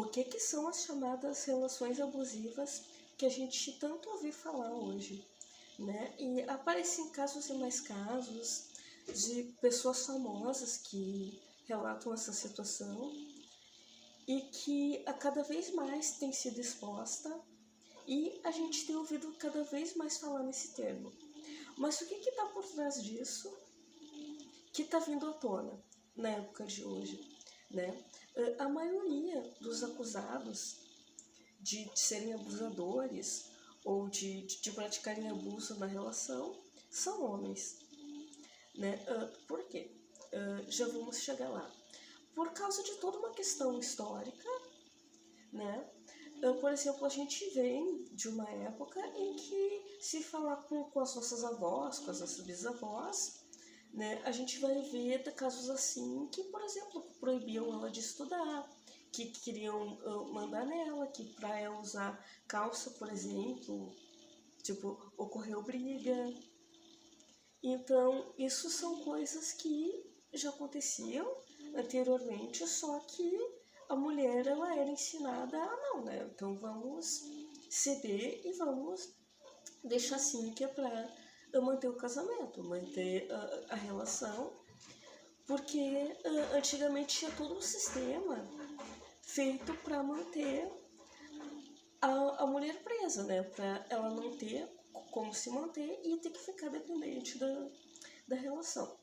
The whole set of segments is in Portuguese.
o que são as chamadas relações abusivas que a gente tanto ouve falar hoje, né? E aparecem casos e mais casos de pessoas famosas que relatam essa situação e que a cada vez mais tem sido exposta e a gente tem ouvido cada vez mais falar nesse termo. Mas o que está por trás disso que está vindo à tona na época de hoje, né? A maioria dos acusados de serem abusadores ou de praticarem abuso na relação são homens, né? Por quê? Já vamos chegar lá. Por causa de toda uma questão histórica, né? Por exemplo, a gente vem de uma época em que se falar com as nossas avós, com as nossas bisavós, né, a gente vai ver casos assim que, por exemplo, proibiam ela de estudar, que queriam mandar nela, que para ela usar calça, por exemplo, tipo, ocorreu briga. Então, isso são coisas que já aconteciam anteriormente, só que a mulher ela era ensinada a não, né? Então vamos ceder e vamos deixar assim que é para manter o casamento, manter a relação, porque antigamente tinha todo um sistema feito para manter a mulher presa, né? Para ela não ter como se manter e ter que ficar dependente da relação.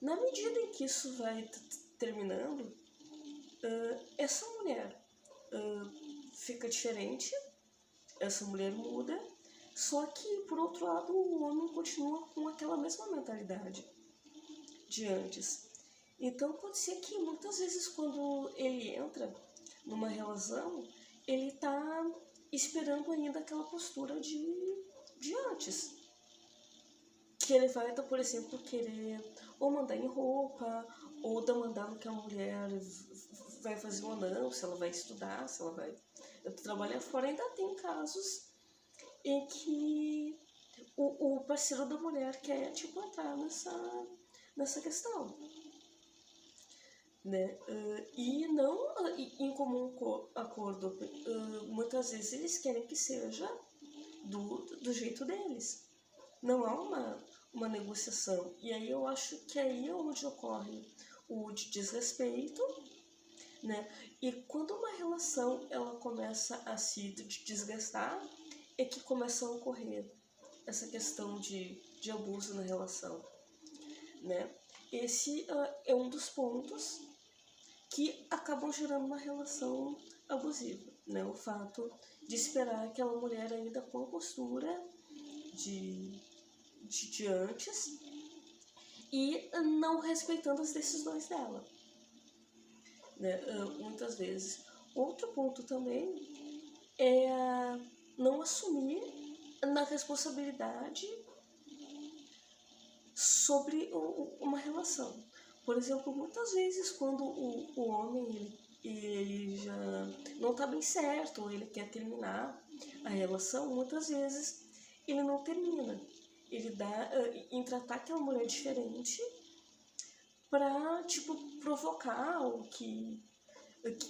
Na medida em que isso vai terminando, essa mulher fica diferente, essa mulher muda, só que, por outro lado, o homem continua com aquela mesma mentalidade de antes. Então, pode ser que muitas vezes, quando ele entra numa relação, ele está esperando ainda aquela postura de antes. Que ele vai, por exemplo, querer ou mandar em roupa, ou demandar no que a mulher vai fazer ou não, se ela vai estudar, se ela vai trabalhar fora. Ainda tem casos em que o parceiro da mulher quer, tipo, entrar nessa questão, né? E não em comum acordo. Muitas vezes eles querem que seja do jeito deles. Não há uma negociação. E aí eu acho que aí é onde ocorre o desrespeito, né? E quando uma relação ela começa a se desgastar, é que começa a ocorrer essa questão de abuso na relação, né? Esse é um dos pontos que acabam gerando uma relação abusiva, né? O fato de esperar aquela mulher ainda com a postura de antes e não respeitando as decisões dela, né? Muitas vezes. Outro ponto também é não assumir na responsabilidade sobre uma relação. Por exemplo, muitas vezes quando o homem ele já não está bem certo, ou ele quer terminar a relação, muitas vezes ele não termina. Ele dá em tratar aquela mulher diferente para, tipo, provocar o que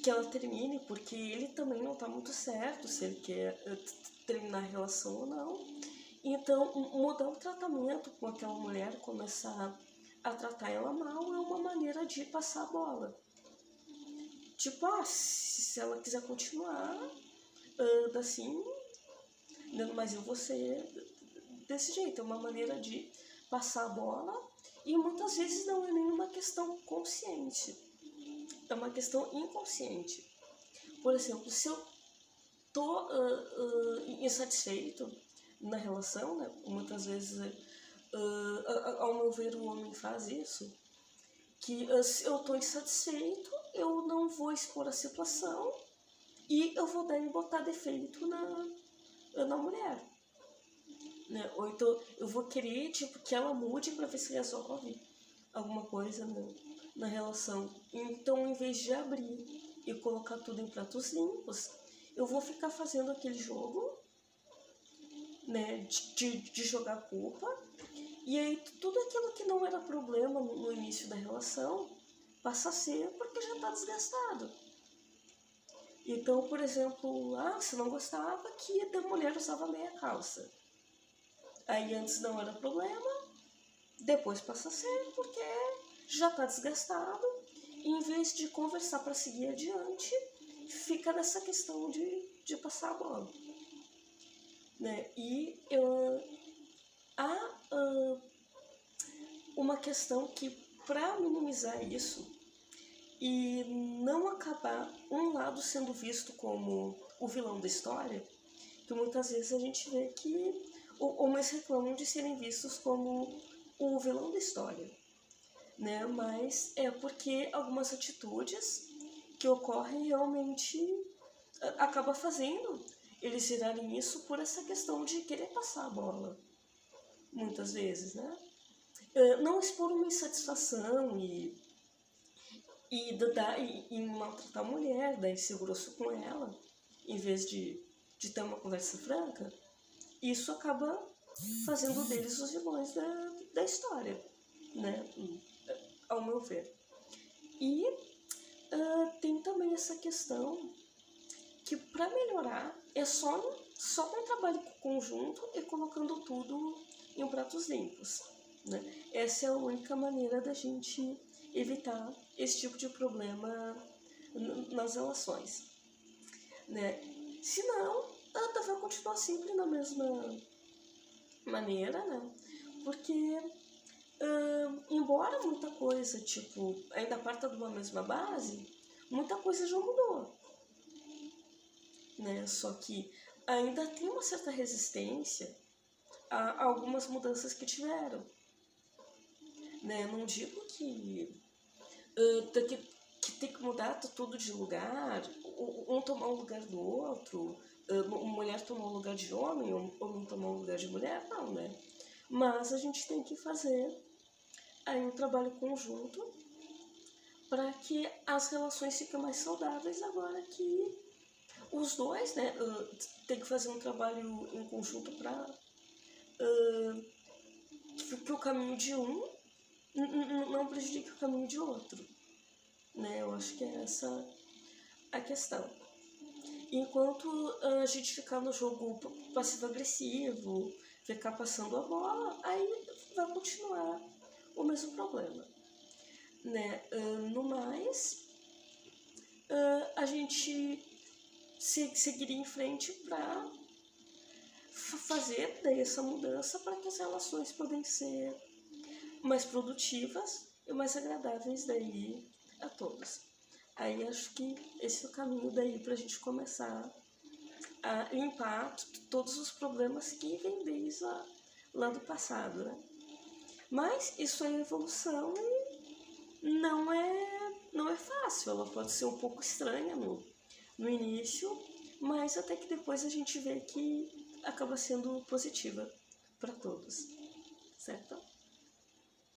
ela termine, porque ele também não está muito certo se ele quer terminar a relação ou não. Então, mudar o tratamento com aquela mulher, começar a tratar ela mal, é uma maneira de passar a bola. Tipo, se ela quiser continuar assim, mas eu vou ser desse jeito. É uma maneira de passar a bola e muitas vezes não é nenhuma questão consciente. É uma questão inconsciente. Por exemplo, se eu tô insatisfeito na relação, né? Muitas vezes, ao meu ver, o homem faz isso, que se eu tô insatisfeito, eu não vou expor a situação e eu vou daí botar defeito na mulher, né? Ou então eu vou querer, tipo, que ela mude para ver se resolve alguma coisa na relação. Então, em vez de abrir e colocar tudo em pratos limpos, eu vou ficar fazendo aquele jogo, né, de jogar culpa, e aí tudo aquilo que não era problema no início da relação passa a ser porque já está desgastado. Então, por exemplo, você não gostava que a mulher usava meia calça. Aí antes não era problema, depois passa a ser porque já está desgastado. E em vez de conversar para seguir adiante, fica nessa questão de passar a bola. Né? E há uma questão que, para minimizar isso e não acabar um lado sendo visto como o vilão da história, que muitas vezes a gente vê que homens reclamam de serem vistos como o vilão da história, né? Mas é porque algumas atitudes que ocorrem realmente acaba fazendo eles virarem isso por essa questão de querer passar a bola, muitas vezes, né? Não expor uma insatisfação e maltratar a mulher, dar ser grosso com ela, em vez de ter uma conversa franca, isso acaba fazendo deles os vilões da história, né? Ao meu ver. E tem também essa questão que, para melhorar, é só com trabalho conjunto e colocando tudo em pratos limpos, né? Essa é a única maneira da gente evitar esse tipo de problema nas relações, né? Senão, vai continuar sempre na mesma maneira, né? Porque, embora muita coisa, tipo, ainda parta de uma mesma base, muita coisa já mudou, né? Só que ainda tem uma certa resistência a algumas mudanças que tiveram, né? Não digo que tem que mudar tudo de lugar, um tomar o lugar do outro, mulher tomar o lugar de homem, homem tomar o lugar de mulher, não, né? Mas a gente tem que fazer aí um trabalho conjunto para que as relações fiquem mais saudáveis agora que os dois, né, tem que fazer um trabalho em conjunto para que o caminho de um não prejudique o caminho de outro, né? Eu acho que é essa a questão. Enquanto a gente ficar no jogo passivo-agressivo, ficar passando a bola, aí vai continuar o mesmo problema, né? No mais, a gente seguiria em frente para fazer daí essa mudança para que as relações podem ser mais produtivas e mais agradáveis daí a todos. Aí acho que esse é o caminho daí para a gente começar a limpar todos os problemas que vêm desde lá do passado, né? Mas isso é evolução e não é fácil. Ela pode ser um pouco estranha no início, mas até que depois a gente vê que acaba sendo positiva para todos, certo?